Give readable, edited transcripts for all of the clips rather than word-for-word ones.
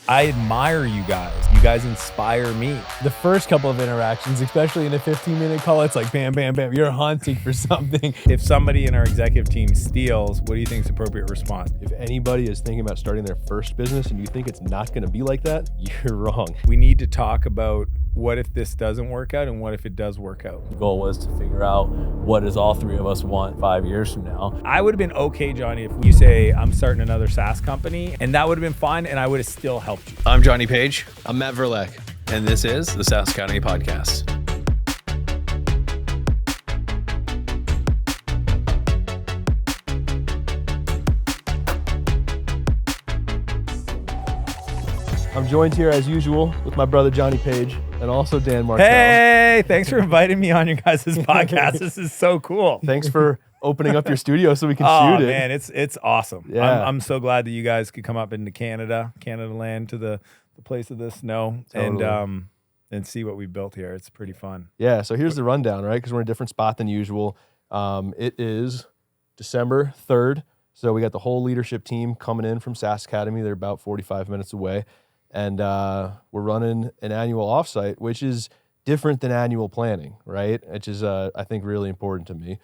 I admire you guys. You guys inspire me. The first couple of interactions, especially in a 15-minute call, it's like bam, bam, bam. You're hunting for something. If somebody in our executive team steals, what do you think is the appropriate response? If anybody is thinking about starting their first business and you think it's not going to be like that, you're wrong. We need to talk about what if this doesn't work out and what if it does work out. The goal was to figure out what does all three of us want 5 years from now. I would have been okay, Johnny, if you say I'm starting another SaaS company, and that would have been fine, and I would have still helped you. I'm Johnny Page. I'm Matt Verlaque, and this is the SaaS Academy Podcast. I'm joined here as usual with my brother Johnny Page and also Dan Martell. Hey, thanks for inviting me on your guys' podcast. This is so cool. Thanks for opening up your studio so we can shoot it. Oh man, it's awesome. Yeah. I'm so glad that you guys could come up into Canada land, to the place of the snow, Totally. and see what we built here. It's pretty fun. Yeah, so here's the rundown, right? Because we're in a different spot than usual. It is December 3rd, so we got the whole leadership team coming in from SaaS Academy. They're about 45 minutes away. And we're running an annual offsite, which is different than annual planning, right? Which is, I think, really important to me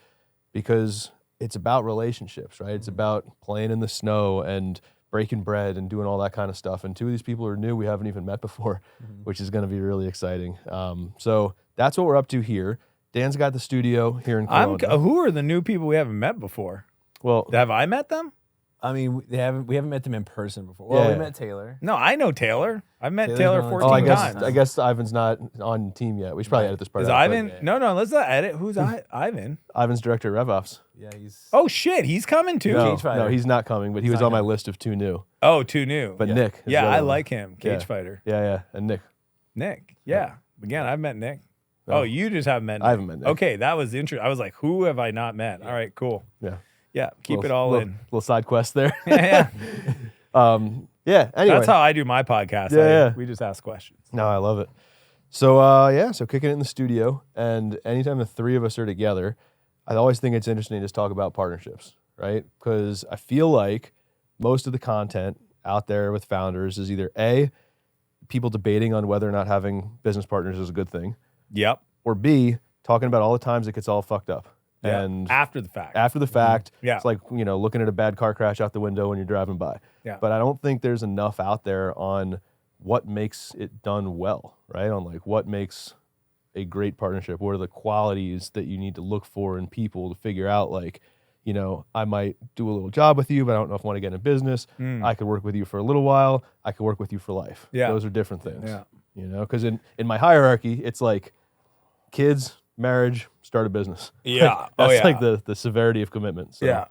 because it's about relationships, right? It's about playing in the snow and breaking bread and doing all that kind of stuff. And two of these people are new we haven't even met before, which is going to be really exciting. So that's what we're up to here. Dan's got the studio here in Kelowna. Who are the new people we haven't met before? Well, Have I met them? I mean, we haven't met them in person before. Well, Yeah. we met Taylor. No, I know Taylor. I've met Taylor's Taylor on- 14 oh, times. I guess Ivan's not on the team yet. We should probably edit this part Is out, but Ivan? No, let's not edit. Who's Ivan? Ivan's director of RevOps. Yeah, he's. Oh shit, he's coming too. No, Cage fighter. no, he's not coming, but he was not on my coming. list of two new. Oh, too new. But Yeah. Nick. is Yeah, the I other one. like him. Cage Yeah. fighter. Yeah, and Nick. Nick. Yeah. Again, I've met Nick. No. Oh, you just haven't met Nick. I haven't met Nick. Okay, that was interesting. I was like, who have I not met? All right, cool. Yeah. Yeah, keep it all in. Little side quest there. Yeah. Yeah, anyway. That's how I do my podcast. Yeah. We just ask questions. No, I love it. So, so kicking it in the studio, and anytime the three of us are together, I always think it's interesting to just talk about partnerships, right? Because I feel like most of the content out there with founders is either A, people debating on whether or not having business partners is a good thing, Yep. or B, talking about all the times it gets all fucked up. Yeah. And After the fact. after the fact, Yeah. it's like, looking at a bad car crash out the window when you're driving by. Yeah. But I don't think there's enough out there on what makes it done well, right? On like what makes a great partnership. What are the qualities that you need to look for in people to figure out like, I might do a little job with you, but I don't know if I want to get in business. I could work with you for a little while. I could work with you for life. Yeah. Those are different things. Yeah. Because in my hierarchy, it's like kids, marriage, start a business. Yeah. That's like the severity of commitment. So Yeah.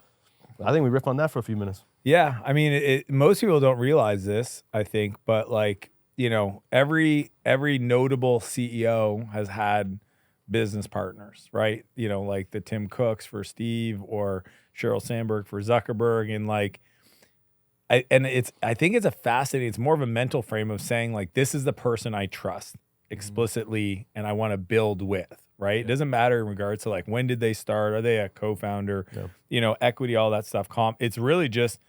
I think we riffed on that for a few minutes. Yeah, I mean, most people don't realize this, I think, but like, every notable CEO has had business partners, right? Like the Tim Cooks for Steve or Sheryl Sandberg for Zuckerberg, and like, I think it's a fascinating. It's more of a mental frame of saying like, this is the person I trust explicitly, and I want to build with. Right? It doesn't matter in regards to like when did they start? Are they a co-founder? Equity, all that stuff. It's really just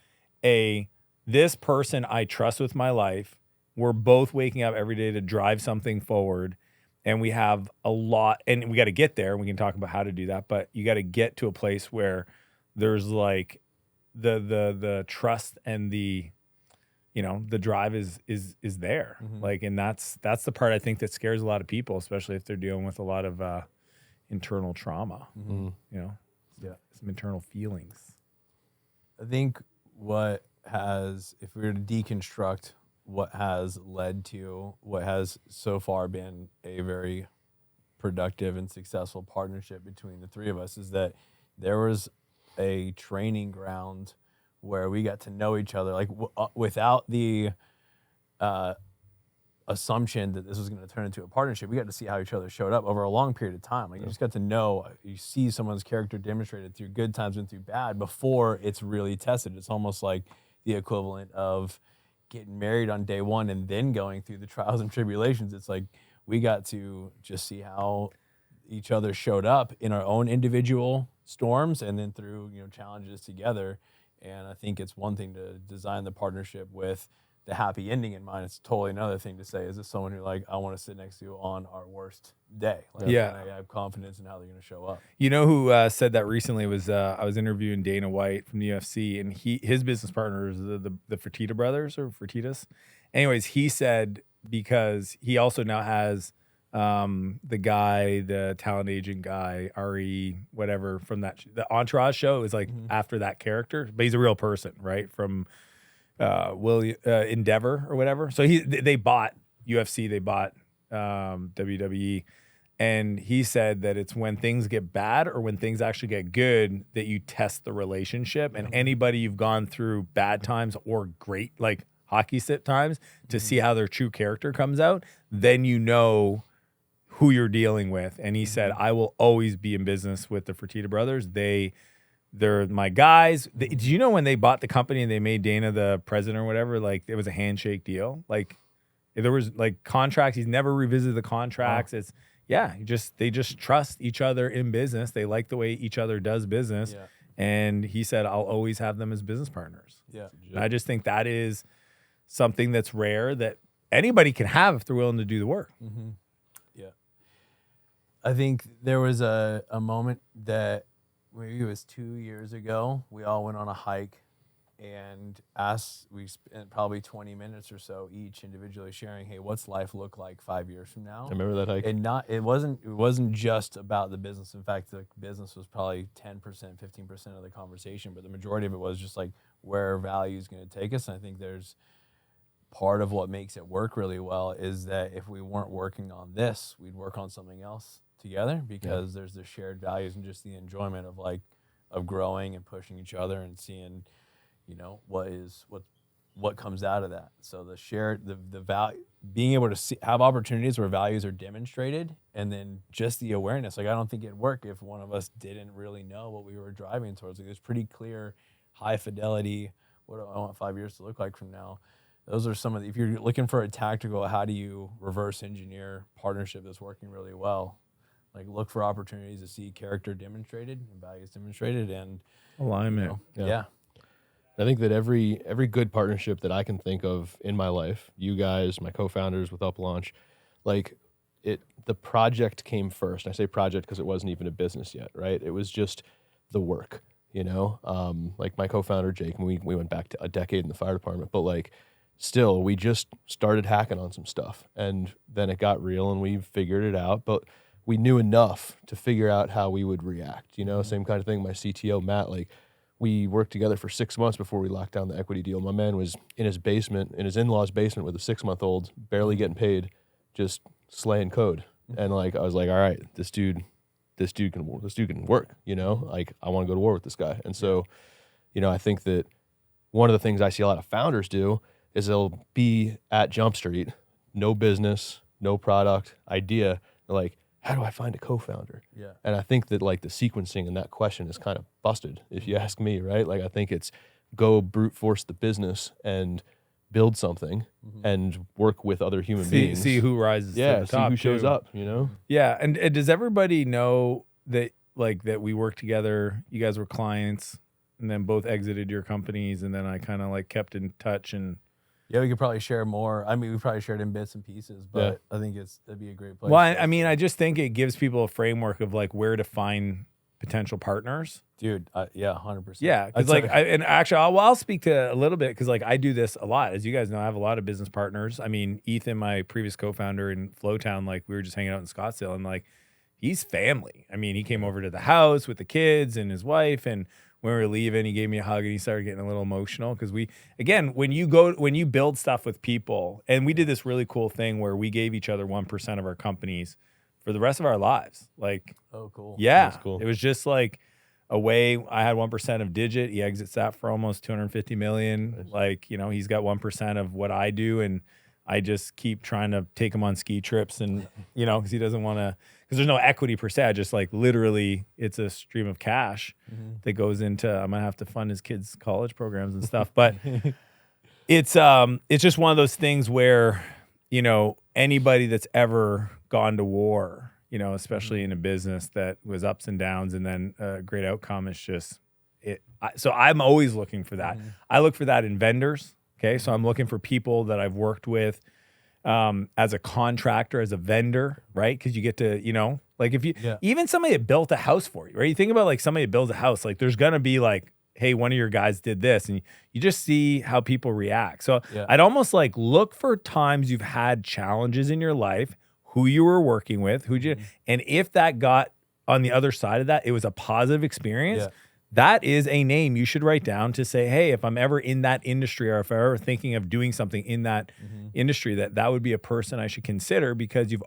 this person I trust with my life. We're both waking up every day to drive something forward, and we have a lot, and we got to get there. And we can talk about how to do that, but you got to get to a place where there's like the trust and the drive is there. Like, and that's the part I think that scares a lot of people, especially if they're dealing with a lot of internal trauma, some internal feelings. I think if we were to deconstruct what has led to what has so far been a very productive and successful partnership between the three of us, is that there was a training ground where we got to know each other, like without the assumption that this was going to turn into a partnership. We got to see how each other showed up over a long period of time. Like you just got to know, you see someone's character demonstrated through good times and through bad before it's really tested. It's almost like the equivalent of getting married on day one and then going through the trials and tribulations. It's like we got to just see how each other showed up in our own individual storms and then through challenges together. And I think it's one thing to design the partnership with the happy ending in mind. It's totally another thing to say. Is this someone who like I want to sit next to on our worst day? Like, Yeah. and I have confidence in how they're going to show up. You know who said that recently was I was interviewing Dana White from the UFC, and his business partner is the Fertitta brothers or Fertittas. Anyways, he said because he also now has the talent agent guy, Ari, whatever, from the Entourage show is like after that character, but he's a real person, right? From Endeavor or whatever. So they bought UFC, they bought WWE, and he said that it's when things get bad or when things actually get good that you test the relationship. And anybody you've gone through bad times or great like hockey stick times to see how their true character comes out, then you know who you're dealing with. And he said, I will always be in business with the Fertitta brothers. They're my guys. Did you know when they bought the company and they made Dana the president or whatever, like it was a handshake deal? Like there was like contracts. He's never revisited the contracts. It's they just trust each other in business. They like the way each other does business. Yeah. And he said, I'll always have them as business partners. Yeah. And I just think that is something that's rare that anybody can have if they're willing to do the work. Mm-hmm. Yeah. I think there was a moment that maybe it was 2 years ago. We all went on a hike and we spent probably 20 minutes or so each individually sharing, hey, what's life look like 5 years from now? I remember that hike. And it wasn't just about the business. In fact, the business was probably 10%, 15% of the conversation, but the majority of it was just like where value is going to take us. And I think there's part of what makes it work really well is that if we weren't working on this, we'd work on something else together because there's the shared values and just the enjoyment of growing and pushing each other and seeing, what comes out of that. So the shared, the value, being able to have opportunities where values are demonstrated, and then just the awareness. Like I don't think it'd work if one of us didn't really know what we were driving towards. Like there's pretty clear, high fidelity. What do I want 5 years to look like from now? Those are some of if you're looking for a tactical, how do you reverse engineer partnership that's working really well? Like look for opportunities to see character demonstrated and values demonstrated and Alignment. Yeah. I think that every good partnership that I can think of in my life, you guys, my co-founders with UpLaunch, like the project came first. I say project because it wasn't even a business yet, right? It was just the work, like my co-founder Jake, and we went back to a decade in the fire department, but like still we just started hacking on some stuff and then it got real and we figured it out, but we knew enough to figure out how we would react, same kind of thing. My CTO, Matt, like we worked together for 6 months before we locked down the equity deal. My man was in his basement, in his in-laws basement with a 6-month-old, barely getting paid, just slaying code. And like, I was like, all right, this dude can work, like I want to go to war with this guy. And so, I think that one of the things I see a lot of founders do is they'll be at Jump Street, no business, no product, idea. They're like, how do I find a co-founder? Yeah. And I think that like the sequencing in that question is kind of busted, if you ask me, right? Like I think it's go brute force the business and build something and work with other human beings. See who rises to the top. See who shows too. up, Yeah, and does everybody know that that we worked together, you guys were clients, and then both exited your companies, and then I kind of like kept in touch and... Yeah, we could probably share more. I mean, we probably shared in bits and pieces, but I think that'd be a great place. Well, I mean, I just think it gives people a framework of like where to find potential partners. Dude, 100%. Yeah, because and actually, I'll speak to a little bit because like I do this a lot. As you guys know, I have a lot of business partners. I mean, Ethan, my previous co-founder in Flowtown, like we were just hanging out in Scottsdale, and like he's family. I mean, he came over to the house with the kids and his wife, and when we were leaving, he gave me a hug and he started getting a little emotional because when you build stuff with people, and we did this really cool thing where we gave each other 1% of our companies for the rest of our lives. Like, oh, cool. Yeah. That's cool. It was just like a way. I had 1% of Digit. He exits that for almost $250 million. Nice. Like, he's got 1% of what I do. And I just keep trying to take him on ski trips and, because he doesn't want to, because there's no equity per se. I just like literally it's a stream of cash that goes into, I'm going to have to fund his kids' college programs and stuff. But it's just one of those things where, anybody that's ever gone to war, especially in a business that was ups and downs and then a great outcome is just it. So I'm always looking for that. I look for that in vendors. Okay. So I'm looking for people that I've worked with as a contractor, as a vendor, right? Because you get to, like if you, even somebody that built a house for you, right? You think about like somebody that builds a house, like there's going to be like, hey, one of your guys did this, and you just see how people react. So I'd almost like look for times you've had challenges in your life, who you were working with, and if that got on the other side of that, it was a positive experience. That is a name you should write down to say, hey, if I'm ever in that industry, or if I'm ever thinking of doing something in that industry, that would be a person I should consider, because you've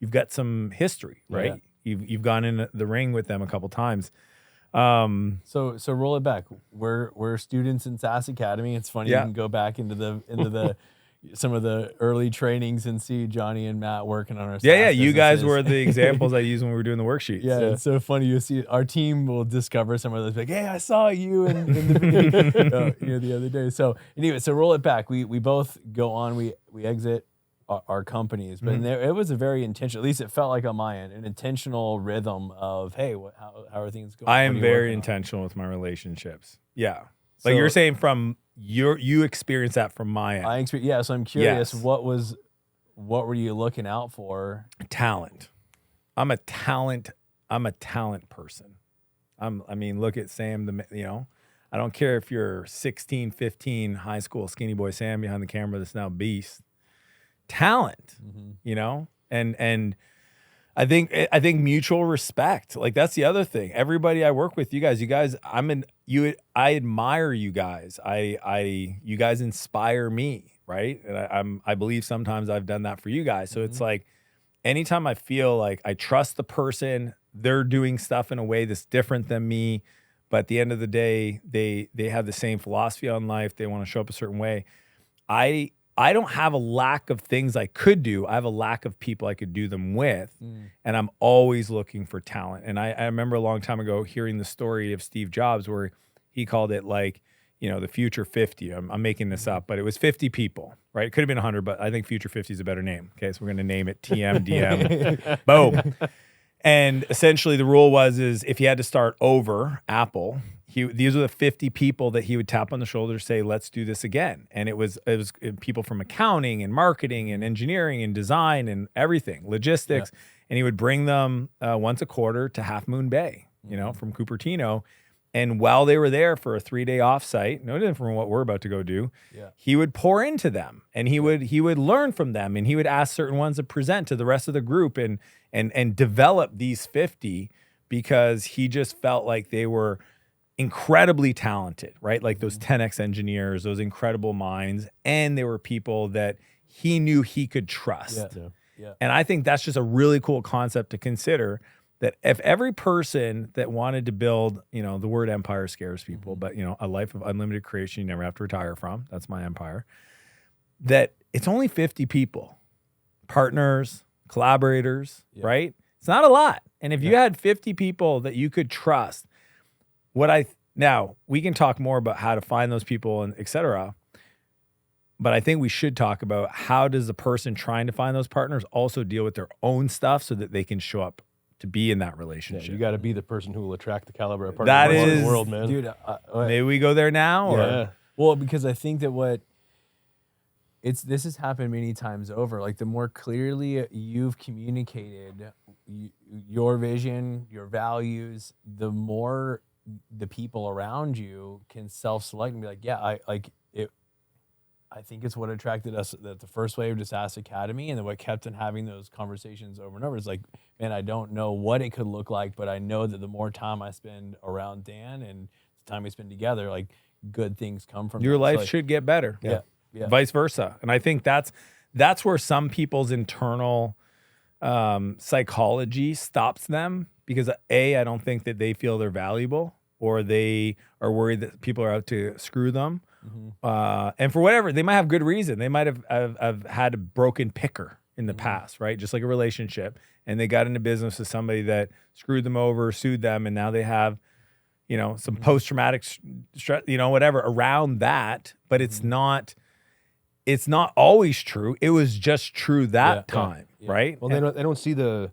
got some history, right? You've gone in the ring with them a couple times. So roll it back. We're students in SaaS Academy. It's funny, you can go back into the some of the early trainings and see Johnny and Matt working on our SaaS you businesses. guys were the examples I used when we were doing the worksheets. It's so funny. You see our team will discover some of those, like, hey, I saw you in the beginning, the other day. So anyway, so roll it back. We both go on, we exit our companies, but it was a very intentional, at least it felt like on my end, an intentional rhythm of, hey, how are things going? I am very intentional with my relationships. Yeah. Like you're saying from you experienced that from my end. So I'm curious, what were you looking out for? Talent. I'm a talent person. Look at Sam, I don't care if you're 16, 15, high school skinny boy Sam behind the camera that's now beast. Talent, and I think mutual respect. Like that's the other thing. Everybody I work with, you guys, I admire you guys. You guys inspire me, right? And I believe sometimes I've done that for you guys. So it's like anytime I feel like I trust the person, they're doing stuff in a way that's different than me, but at the end of the day, they have the same philosophy on life. They want to show up a certain way. I don't have a lack of things I could do. I have a lack of people I could do them with. And I'm always looking for talent. And I remember a long time ago hearing the story of Steve Jobs where he called it like, the future 50. I'm making this up, but it was 50 people, right? It could have been 100, but I think future 50 is a better name. Okay, so we're going to name it TMDM. Boom. And essentially the rule is if he had to start over Apple, these are the 50 people that he would tap on the shoulder, say, let's do this again. And it was people from accounting and marketing and engineering and design and everything, logistics. And he would bring them once a quarter to Half Moon Bay, from Cupertino. And while they were there for a 3-day offsite, no different from what we're about to go do, he would pour into them and he would learn from them, and he would ask certain ones to present to the rest of the group and develop these 50, because he just felt like they were incredibly talented, right? Like those 10X engineers, those incredible minds, and they were people that he knew he could trust. And I think that's just a really cool concept to consider, that if every person that wanted to build, the word empire scares people, but a life of unlimited creation you never have to retire from, that's my empire, that it's only 50 people, partners, collaborators, right? It's not a lot. And if you had 50 people that you could trust, now we can talk more about how to find those people and et cetera, but I think we should talk about how does the person trying to find those partners also deal with their own stuff so that they can show up to be in that relationship. You got to be the person who will attract the caliber of partners in the world, man. Dude, maybe we go there now? Or? Well, because I think that this has happened many times over. Like the more clearly you've communicated your vision, your values, the more the people around you can self-select and be like, I think it's what attracted us at the first wave to SaaS Academy, and then what kept on having those conversations over and over is like, man, I don't know what it could look like, but I know that the more time I spend around Dan and the time we spend together, like good things come from your life should get better. Vice versa. And I think that's where some people's internal psychology stops them, because I don't think that they feel they're valuable, or they are worried that people are out to screw them. And for whatever, they might have good reason. They might have had a broken picker in the past, right? Just like a relationship, and they got into business with somebody that screwed them over, sued them, and now they have, some post-traumatic stress, whatever around that. But it's not always true. It was just true that time, right? Well, they don't see the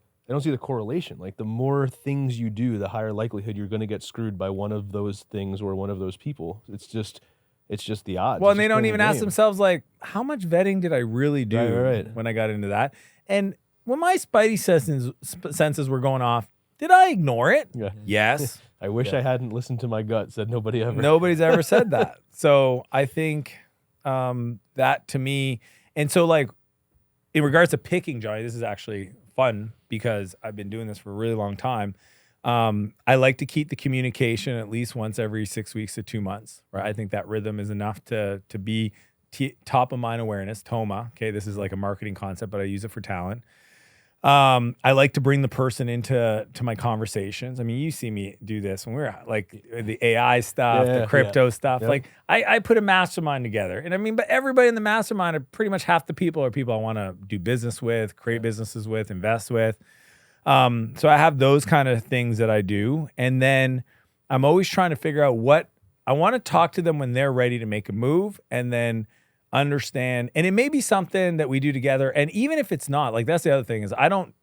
correlation. Like the more things you do, the higher likelihood you're going to get screwed by one of those things or one of those people. It's just it's just the odds. Well, It's and they just don't playing even the ask game. themselves like, how much vetting did I really do Right. when I got into that? And when my spidey senses were going off, did I ignore it? Yeah. Yes. I wish I hadn't listened to my gut. Said nobody ever. Nobody's ever said that. So I think that to me, and so like in regards to picking, Johnny, this is actually fun because I've been doing this for a really long time. I like to keep the communication at least once every 6 weeks to 2 months, right? I think that rhythm is enough to be top of mind awareness, TOMA. Okay, this is like a marketing concept, but I use it for talent. I like to bring the person into my conversations. I mean, you see me do this when we're like the AI stuff, the crypto stuff. Yep. Like I put a mastermind together, and I mean, but everybody in the mastermind are pretty much half the people are people I want to do business with, create businesses with, invest with. So I have those kind of things that I do, and then I'm always trying to figure out what I want to talk to them when they're ready to make a move, and then understand. And it may be something that we do together. And even if it's not, like that's the other thing is I don't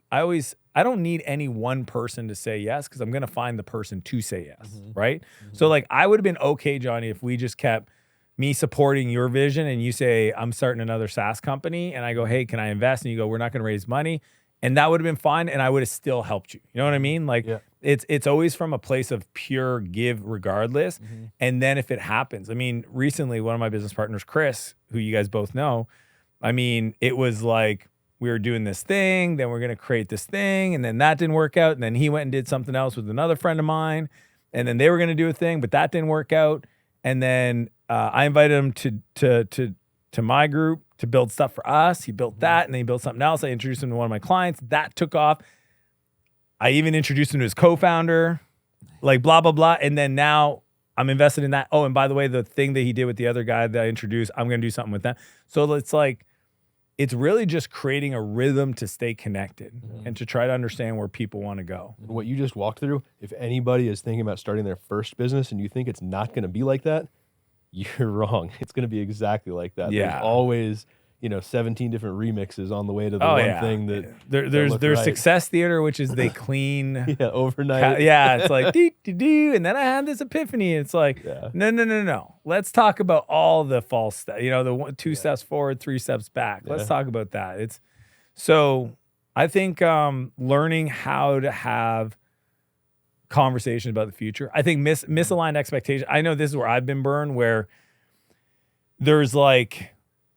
need any one person to say yes, because I'm going to find the person to say yes. Right. So like I would have been okay, Johnny, if we just kept me supporting your vision and you say, I'm starting another SaaS company, and I go, hey, can I invest? And you go, we're not going to raise money. And that would have been fine. And I would have still helped you. You know what I mean? Like it's always from a place of pure give regardless. And then if it happens, I mean, recently one of my business partners, Chris, who you guys both know, I mean, it was like we were doing this thing, then we're going to create this thing. And then that didn't work out. And then he went and did something else with another friend of mine. And then they were going to do a thing, but that didn't work out. And then I invited him to my group to build stuff for us. He built that, and then he built something else. I introduced him to one of my clients. That took off. I even introduced him to his co-founder, like blah, blah, blah. And then now I'm invested in that. Oh, and by the way, the thing that he did with the other guy that I introduced, I'm going to do something with that. So it's like, it's really just creating a rhythm to stay connected and to try to understand where people want to go. What you just walked through, if anybody is thinking about starting their first business and you think it's not going to be like that, you're wrong. It's going to be exactly like that. Yeah. There's always, 17 different remixes on the way to the one thing that there's right. Success Theater, which is they clean. Overnight. It's like do. And then I had this epiphany. It's like, no. Let's talk about all the false stuff. The 2 steps forward, 3 steps back. Let's talk about that. It's so I think learning how to have conversations about the future. I think misaligned expectations. I know this is where I've been burned, where there's like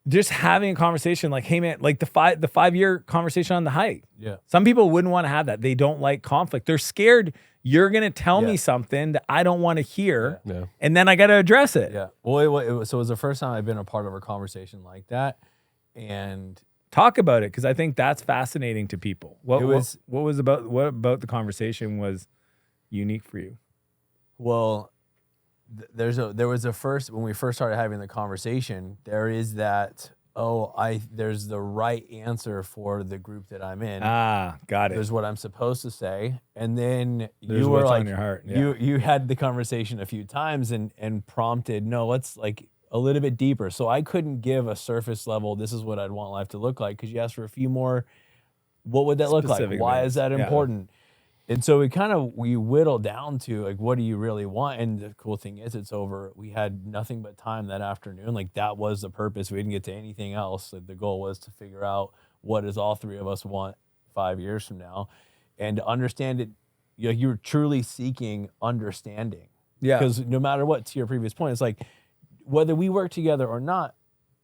just having a conversation like, hey man, like the 5-year conversation on the hike. Yeah. Some people wouldn't want to have that. They don't like conflict. They're scared you're going to tell me something that I don't want to hear. Yeah. And then I got to address it. Yeah. Well, so it was the first time I've been a part of a conversation like that. And talk about it, because I think that's fascinating to people. What about the conversation was unique for you? Well, there was a first, when we first started having the conversation, there is that, there's the right answer for the group that I'm in. Got it. There's what I'm supposed to say. And then There's you were what's like, on your heart. Yeah. you had the conversation a few times and prompted, no, let's like a little bit deeper. So I couldn't give a surface level, this is what I'd want life to look like, because you asked for a few more, what would that look like? Specific Why events. is that important? And so we whittled down to like, what do you really want? And the cool thing is it's over. We had nothing but time that afternoon. Like that was the purpose. We didn't get to anything else. Like, the goal was to figure out what does all 3 of us want 5 years from now, and to understand it. You're truly seeking understanding. Yeah. Because no matter what, to your previous point, it's like, whether we work together or not,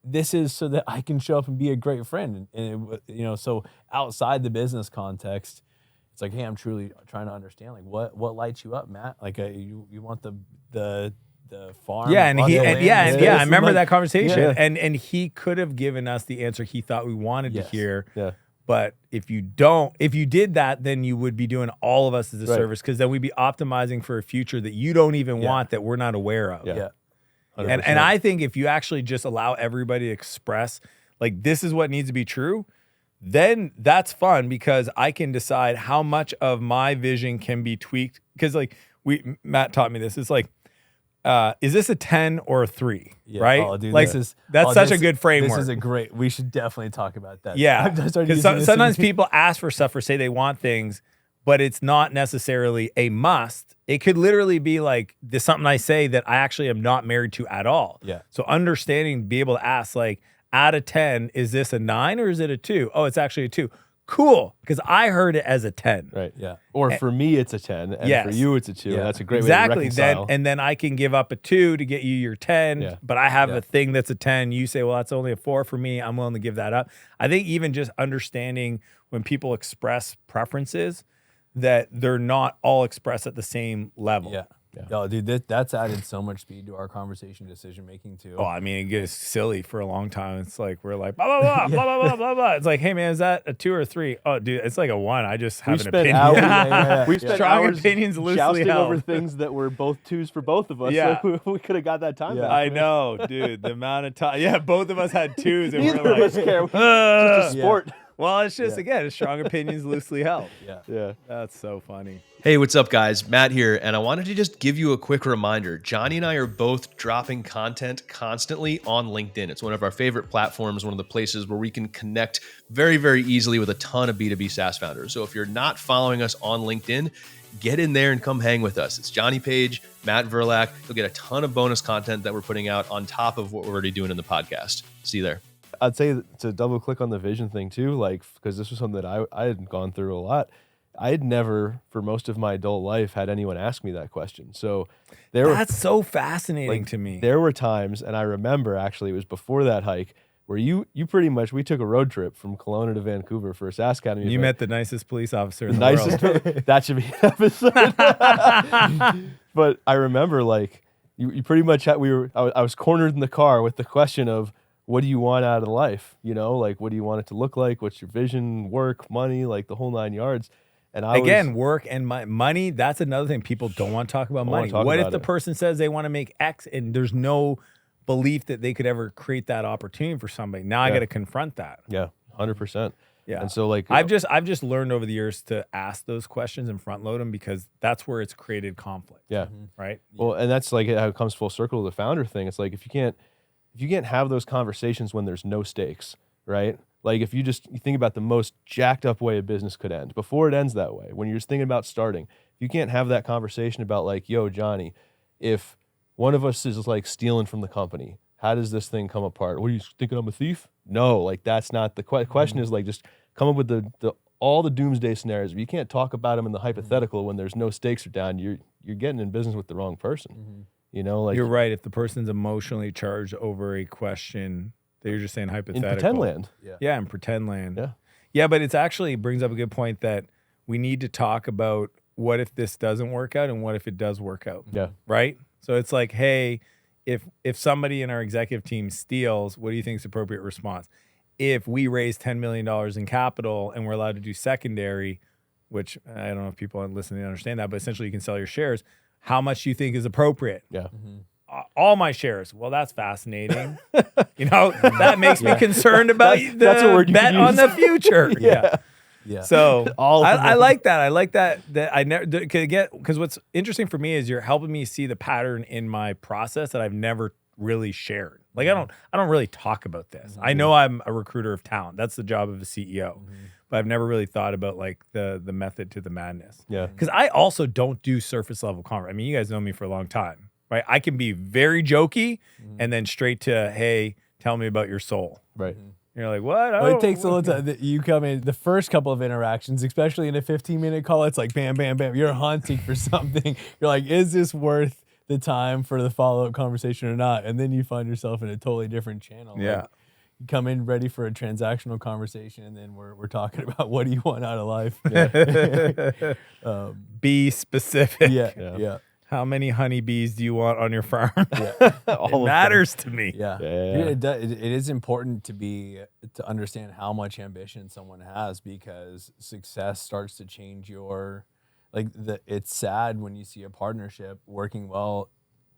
this is so that I can show up and be a great friend. And so outside the business context, it's like, hey, I'm truly trying to understand, like, what lights you up, Matt? Like, you want the farm? Yeah, and I remember that conversation. Yeah. And he could have given us the answer he thought we wanted to hear. Yeah. But if you did that, then you would be doing all of us as a service, because then we'd be optimizing for a future that you don't even want, that we're not aware of. Yeah. And I think if you actually just allow everybody to express, like, this is what needs to be true, then that's fun, because I can decide how much of my vision can be tweaked. Because like Matt taught me this. It's like, is this a 10 or a 3? Yeah. Right? Oh, dude, like that's such a good framework. This is we should definitely talk about that. Yeah. Because sometimes people ask for stuff or say they want things, but it's not necessarily a must. It could literally be like this something I say that I actually am not married to at all. Yeah. So understanding, be able to ask like, out of 10, is this a 9 or is it a 2? Oh, it's actually a 2. Cool, because I heard it as a 10. Right. Yeah. Or for me, it's a 10, and Yes. for you, it's a 2. Yeah. That's a great way to Exactly. reconcile. Then I can give up a 2 to get you your 10. Yeah. But I have Yeah. a thing that's a 10. You say, well, that's only a 4 for me. I'm willing to give that up. I think even just understanding when people express preferences, that they're not all expressed at the same level. Yeah. Oh, dude, that's added so much speed to our conversation decision making too. Oh, I mean, it gets silly for a long time. It's like we're like blah blah blah blah blah blah blah blah. It's like, hey man, is that a 2 or a 3? Oh, dude, it's like a 1. I just have an spent opinion. hours- We spent Strong hours opinions loosely jousting held. over things that were both 2s for both of us. Yeah. So we could have got that time back. I know, dude. The amount of time. Yeah, both of us had 2s, and Neither we're of like, us care. It's just "Ugh." a sport. Well, it's just again, strong opinions loosely held. Yeah. Yeah. That's so funny. Hey, what's up, guys? Matt here, and I wanted to just give you a quick reminder. Johnny and I are both dropping content constantly on LinkedIn. It's one of our favorite platforms, one of the places where we can connect very, very easily with a ton of B2B SaaS founders. So if you're not following us on LinkedIn, get in there and come hang with us. It's Johnny Page, Matt Verlaque. You'll get a ton of bonus content that we're putting out on top of what we're already doing in the podcast. See you there. I'd say to double click on the vision thing too, like, because this was something that I had gone through a lot. I had never, for most of my adult life, had anyone ask me that question. So That's so fascinating like, to me. there were times, and I remember actually it was before that hike, where you pretty much, we took a road trip from Kelowna to Vancouver for a SaaS Academy You event. met the nicest police officer in the nicest world. that should be an episode. But I remember like you pretty much had, I was cornered in the car with the question of, what do you want out of life? You know, like, what do you want it to look like? What's your vision, work, money, like the whole 9 yards. And Work and money, that's another thing. People don't want to talk about money. What if the person says they want to make X and there's no belief that they could ever create that opportunity for somebody? Now I got to confront that. Yeah, 100%. Yeah. And so like, I've just learned over the years to ask those questions and front load them, because that's where it's created conflict. yeah. Right. Well, and that's like how it comes full circle to the founder thing. It's like, if you can't have those conversations when there's no stakes, right? Like if you think about the most jacked up way a business could end, before it ends that way, when you're just thinking about starting, if you can't have that conversation about like, yo, Johnny, if one of us is like stealing from the company, how does this thing come apart? What, are you thinking I'm a thief? No, like that's not the question. Is like, just come up with all the doomsday scenarios. If you can't talk about them in the hypothetical when there's no stakes are down, you're getting in business with the wrong person. You know, like You're right. If the person's emotionally charged over a question, they're just saying in hypothetical. pretend land. Yeah, in pretend land. Yeah. Yeah, but it's actually brings up a good point that we need to talk about what if this doesn't work out and what if it does work out. Yeah. Right? So it's like, hey, if somebody in our executive team steals, what do you think is the appropriate response? If we raise $10 million in capital and we're allowed to do secondary, which I don't know if people listening understand that, but essentially you can sell your shares. How much do you think is appropriate? Yeah. All my shares. Well, that's fascinating. That makes me concerned about that's a word the you bet can on use. the future. Yeah. Yeah. So All of I them. like that. I like that I never could get, because what's interesting for me is you're helping me see the pattern in my process that I've never really shared. Like I don't really talk about this. I know I'm a recruiter of talent. That's the job of a CEO. But I've never really thought about like the method to the madness. Yeah. Because I also don't do surface level conversation. I mean, you guys know me for a long time, right? I can be very jokey and then straight to, hey, tell me about your soul. Right. You're like, what? Well, it takes a little time. You come in the first couple of interactions, especially in a 15-minute call. It's like bam, bam, bam. You're hunting for something. You're like, is this worth the time for the follow-up conversation or not? And then you find yourself in a totally different channel. Yeah. Like, you come in ready for a transactional conversation, and then we're talking about what do you want out of life. Be specific. Yeah. How many honeybees do you want on your farm? All It matters to me. Yeah. Yeah. It is important to understand how much ambition someone has, because success starts to change your, it's sad when you see a partnership working well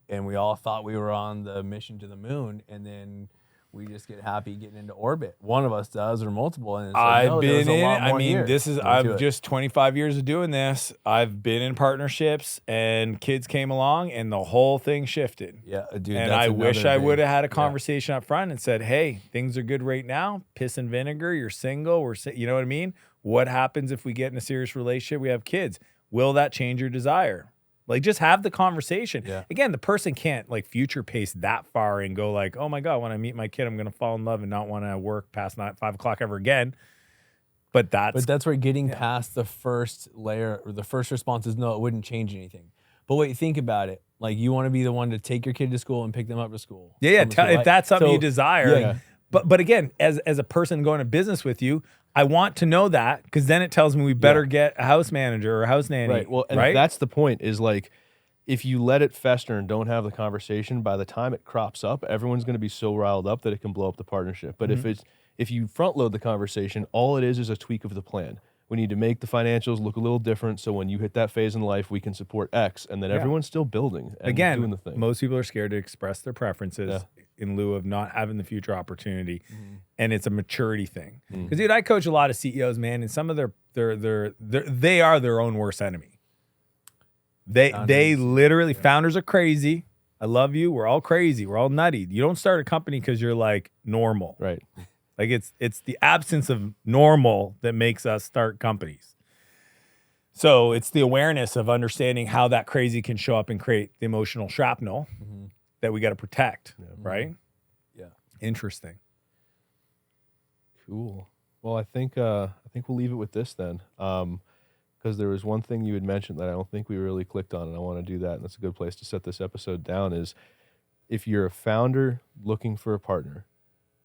and we all thought we were on the mission to the moon, and then we just get happy getting into orbit. One of us does, or multiple. And it's I've been in it. I mean, here. this is, I've just 25 years of doing this. I've been in partnerships and kids came along and the whole thing shifted. Yeah, dude. And I wish I would have had a conversation up front and said, hey, things are good right now. Piss and vinegar. You're single. You know what I mean? What happens if we get in a serious relationship? We have kids. Will that change your desire? Like, just have the conversation. Yeah. Again, the person can't like future pace that far and go like, oh my God, when I meet my kid, I'm going to fall in love and not want to work past 5 o'clock ever again. But that's where getting past the first layer, or the first response is no, it wouldn't change anything. But wait, think about it. Like, you want to be the one to take your kid to school and pick them up to school. Yeah. If that's something you desire. Yeah. But again, as a person going to business with you, I want to know that, because then it tells me we better get a house manager or a house nanny. Right. Well, and that's the point, is like, if you let it fester and don't have the conversation, by the time it crops up, everyone's going to be so riled up that it can blow up the partnership. But if you front load the conversation, all it is a tweak of the plan. We need to make the financials look a little different, so when you hit that phase in life, we can support X, and then everyone's still building and doing the thing. Most people are scared to express their preferences in lieu of not having the future opportunity, and it's a maturity thing. Because dude, I coach a lot of CEOs, man, and some of they are their own worst enemy. They literally, founders are crazy. I love you. We're all crazy. We're all nutty. You don't start a company because you're like normal. Right. Like, it's the absence of normal that makes us start companies. So it's the awareness of understanding how that crazy can show up and create the emotional shrapnel that we got to protect, right? Yeah. Interesting. Cool. Well, I think we'll leave it with this then, because there was one thing you had mentioned that I don't think we really clicked on, and I want to do that, and that's a good place to set this episode down, is if you're a founder looking for a partner,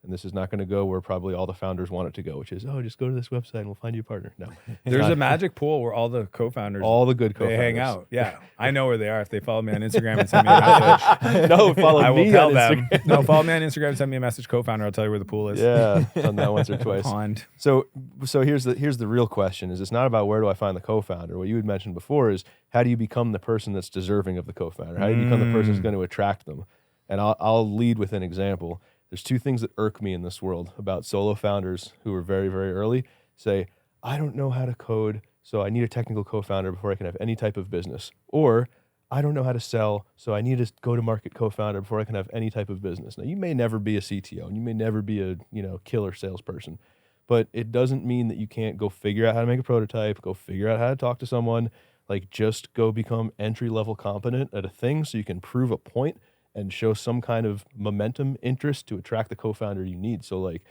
and this is not going to go where probably all the founders want it to go, which is, just go to this website and we'll find you a partner. No. There's a magic pool where all the co-founders, all the good co-founders, they hang out. Yeah. I know where they are. If they follow me on Instagram and send me a message. No, follow I will me tell on them. Instagram. No, follow me on Instagram and send me a message, co-founder. I'll tell you where the pool is. Yeah, done that once or twice. Pond. So here's the real question, is it's not about where do I find the co-founder. What you had mentioned before is, how do you become the person that's deserving of the co-founder? How do you become the person who's going to attract them? And I'll lead with an example. There's two things that irk me in this world about solo founders who are very, very early. Say, I don't know how to code, so I need a technical co-founder before I can have any type of business. Or, I don't know how to sell, so I need a go-to-market co-founder before I can have any type of business. Now, you may never be a CTO, and you may never be a killer salesperson, but it doesn't mean that you can't go figure out how to make a prototype, go figure out how to talk to someone, like just go become entry-level competent at a thing so you can prove a point and show some kind of momentum interest to attract the co-founder you need. So like,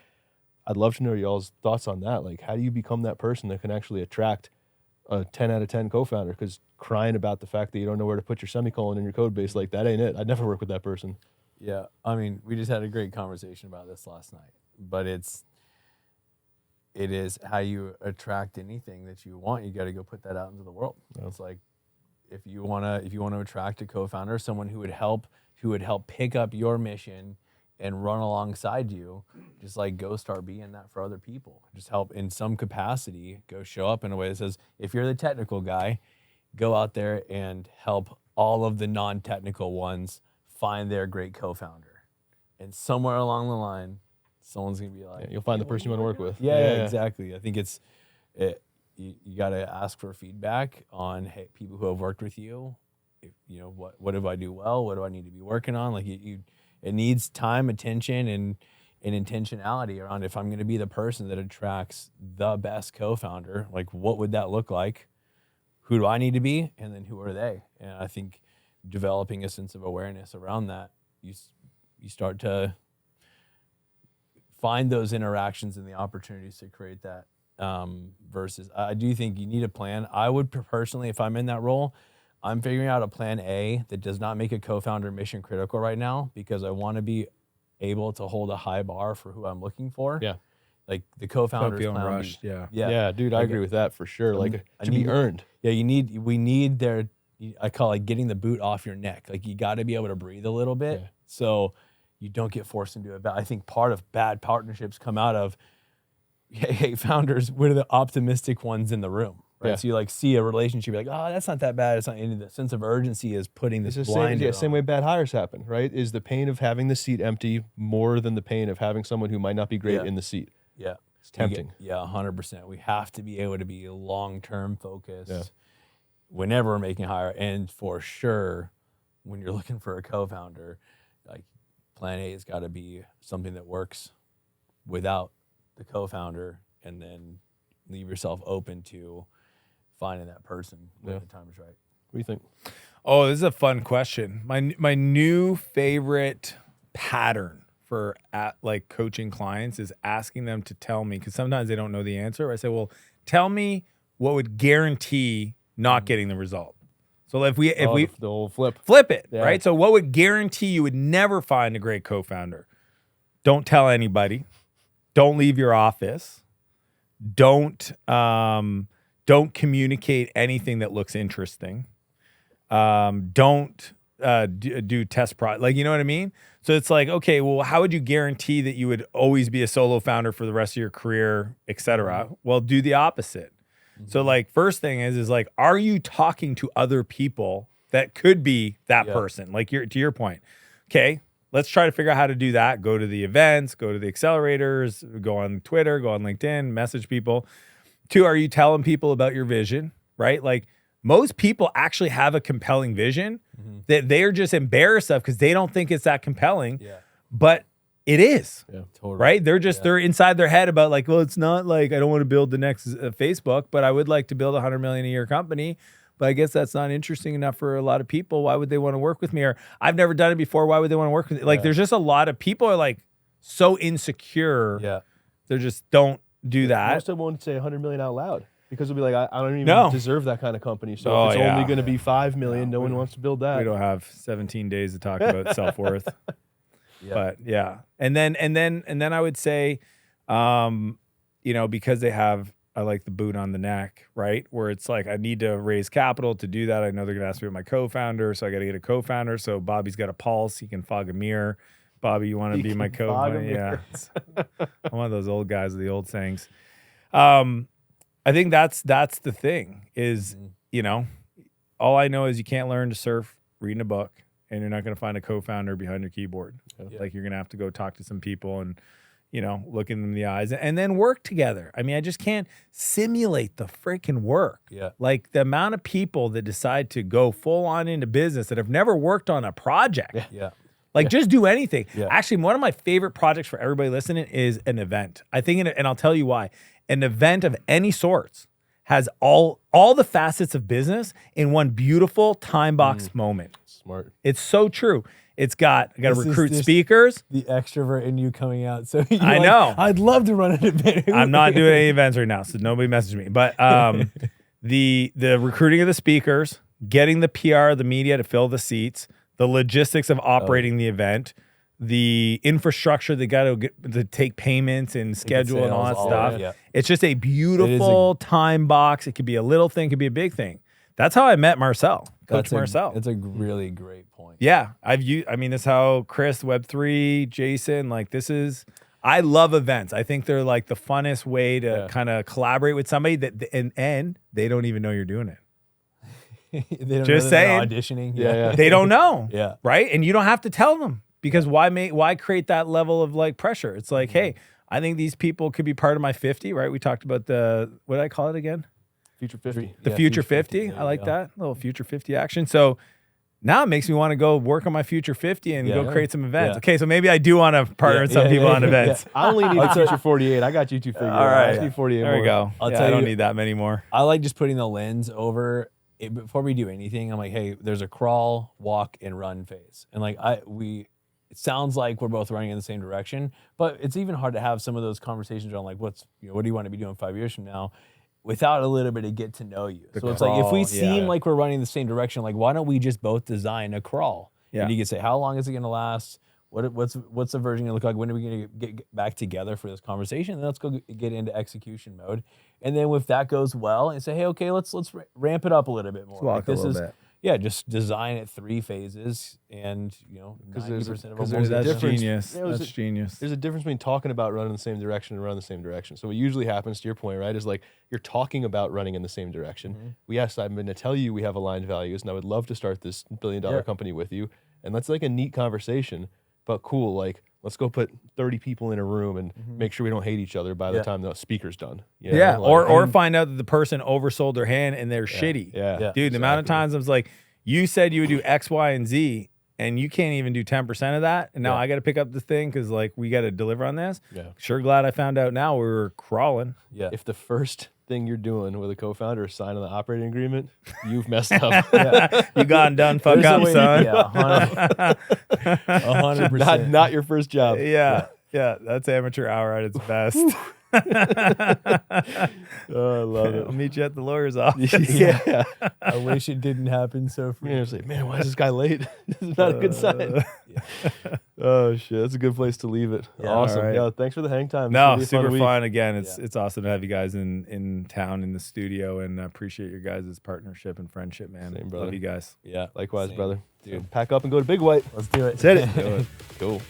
I'd love to know y'all's thoughts on that. Like, how do you become that person that can actually attract a 10 out of 10 co-founder? Because crying about the fact that you don't know where to put your semicolon in your code base, like, that ain't it. I'd never work with that person. Yeah. I mean, we just had a great conversation about this last night, but it is how you attract anything that you want. You got to go put that out into the world. Yeah. It's like, if you want to attract a co-founder, someone who would help pick up your mission and run alongside you, just like go start being that for other people. Just help in some capacity, go show up in a way that says, if you're the technical guy, go out there and help all of the non-technical ones find their great co-founder. And somewhere along the line, someone's going to be like, you'll find the person you want to work with. Yeah, exactly. I think you got to ask for feedback on people who have worked with you. What do I do well? What do I need to be working on? Like it needs time, attention, and intentionality around, if I'm going to be the person that attracts the best co-founder, like what would that look like? Who do I need to be? And then who are they? And I think developing a sense of awareness around that, you start to find those interactions and the opportunities to create that. Versus, I do think you need a plan. I would personally, if I'm in that role, I'm figuring out a plan A that does not make a co-founder mission critical right now, because I want to be able to hold a high bar for who I'm looking for. Yeah. Like the co-founders feeling rushed. Yeah, dude, I agree with that for sure. Like, to be earned. Yeah, we need I call it getting the boot off your neck. Like, you got to be able to breathe a little bit so you don't get forced into it. But I think part of bad partnerships come out of, hey, founders, we're the optimistic ones in the room. right? Yeah. So you like see a relationship, you're like, oh, that's not that bad. It's not. And the sense of urgency is putting this It's the blind. same way bad hires happen, right? Is the pain of having the seat empty more than the pain of having someone who might not be great in the seat? Yeah. It's tempting. Yeah, 100%. We have to be able to be long-term focused whenever we're making a hire. And for sure, when you're looking for a co-founder, like plan A has got to be something that works without the co-founder, and then leave yourself open to finding that person when the time is right. What do you think? Oh, this is a fun question. My new favorite pattern for like coaching clients is asking them to tell me, because sometimes they don't know the answer. I say, well, tell me what would guarantee not getting the result. So if we The whole flip it, right? So what would guarantee you would never find a great co-founder? Don't tell anybody. Don't leave your office. Don't communicate anything that looks interesting. Don't do test like, you know what I mean? So it's like, okay, well, how would you guarantee that you would always be a solo founder for the rest of your career, et cetera? Well, do the opposite. So like, first thing is like, are you talking to other people that could be that person? Like to your point. Okay, let's try to figure out how to do that. Go to the events, go to the accelerators, go on Twitter, go on LinkedIn, message people. 2, are you telling people about your vision, right? Like most people actually have a compelling vision that they're just embarrassed of because they don't think it's that compelling, but it is, right? They're just, they're inside their head about like, well, it's not like, I don't want to build the next Facebook, but I would like to build $100 million a year company. But I guess that's not interesting enough for a lot of people. Why would they want to work with me? Or I've never done it before. Why would they want to work with me? Like, there's just a lot of people are like so insecure. Yeah. They just don't do that. Most of them won't say 100 million out loud because they'll be like, I don't even deserve that kind of company. So if it's only going to be 5 million, no one wants to build that. We don't have 17 days to talk about self-worth. But and then I would say, because they have, I like the boot on the neck, right? Where it's like, I need to raise capital to do that. I know they're going to ask me about my co-founder, so I got to get a co-founder. So Bobby's got a pulse. He can fog a mirror. Bobby, you want to be my co-founder? Yeah. I'm one of those old guys with the old sayings. I think that's the thing is, all I know is you can't learn to surf reading a book, and you're not going to find a co-founder behind your keyboard. Like you're going to have to go talk to some people and, look in them in the eyes and then work together. I mean, I just can't simulate the freaking work. Like the amount of people that decide to go full on into business that have never worked on a project. Just do anything. Actually, one of my favorite projects for everybody listening is an event. I think, and I'll tell you why. An event of any sorts has all the facets of business in one beautiful time box moment. Smart. It's so true. It's I got to recruit speakers. The extrovert in you coming out. So I know. I'd love to run an event. I'm not doing any events right now, so nobody message me. But the recruiting of the speakers, getting the PR, the media to fill the seats, the logistics of operating the event, the infrastructure they got to take payments and schedule and all that stuff. It's just a beautiful time box. It could be a little thing, it could be a big thing. That's how I met Marcel, Coach Marcel. It's a really great point. Yeah, that's how Chris, Web3, Jason, I love events. I think they're like the funnest way to kind of collaborate with somebody and they don't even know you're doing it. They don't just know saying, auditioning. They don't know. Right. And you don't have to tell them because why create that level of like pressure? It's like, hey, I think these people could be part of my 50, right? We talked about what did I call it again? Future 50. The Future 50. I like that. A little Future 50 action. So now it makes me want to go work on my Future 50 and go create some events. Okay, so maybe I do want to partner with some people on events. I only need a Future 48. I got you two figured out. All right. I just need 48 there more. we go. I don't need that many more. I like just putting the lens over it before we do anything. I'm like, hey, there's a crawl, walk, and run phase. And it sounds like we're both running in the same direction, but it's even hard to have some of those conversations around like, what do you want to be doing 5 years from now? Without a little bit of get to know you. So it's like, if we seem like we're running the same direction, like, why don't we just both design a crawl? And you can say, how long is it going to last? What's the version going to look like? When are we going to get back together for this conversation? And then let's go get into execution mode. And then if that goes well, and say, hey, okay, let's ramp it up a little bit more. Walk a little bit. just design it 3 phases, and 90% of them there's a That's difference. genius. Yeah, That's genius. There's a difference between talking about running in the same direction and running the same direction. So what usually happens, to your point, right, is like you're talking about running in the same direction. I'm going to tell you we have aligned values, and I would love to start this $1 billion company with you. And that's like a neat conversation, but cool. Like, let's go put 30 people in a room and make sure we don't hate each other by the time the speaker's done. You know? Or find out that the person oversold their hand and they're shitty. Yeah. Dude, the amount of times I was like, you said you would do X, Y, and Z, and you can't even do 10% of that. And now I got to pick up the thing because like we got to deliver on this. Yeah. Sure glad I found out now we were crawling. Yeah. If the first thing you're doing with a co-founder is signing the operating agreement, you've messed up. You gone done fuck up, son. Yeah, 100%. Not your first job. Yeah, that's amateur hour at its best. Oh, I love it. I'll meet you at the lawyer's office. Yeah. I wish it didn't happen so You're gonna say, man, why is this guy late? This is not a good sign. Oh shit, that's a good place to leave it. Yeah, Awesome. all right. Yeah, thanks for the hang time. This No, will be a super week. fun. Again, it's awesome to have you guys in town in the studio, and I appreciate your guys' partnership and friendship, man. Same, brother. Love you guys. Yeah, likewise, Same. brother. Dude. So pack up and go to Big White. Let's do it. Said it. Cool.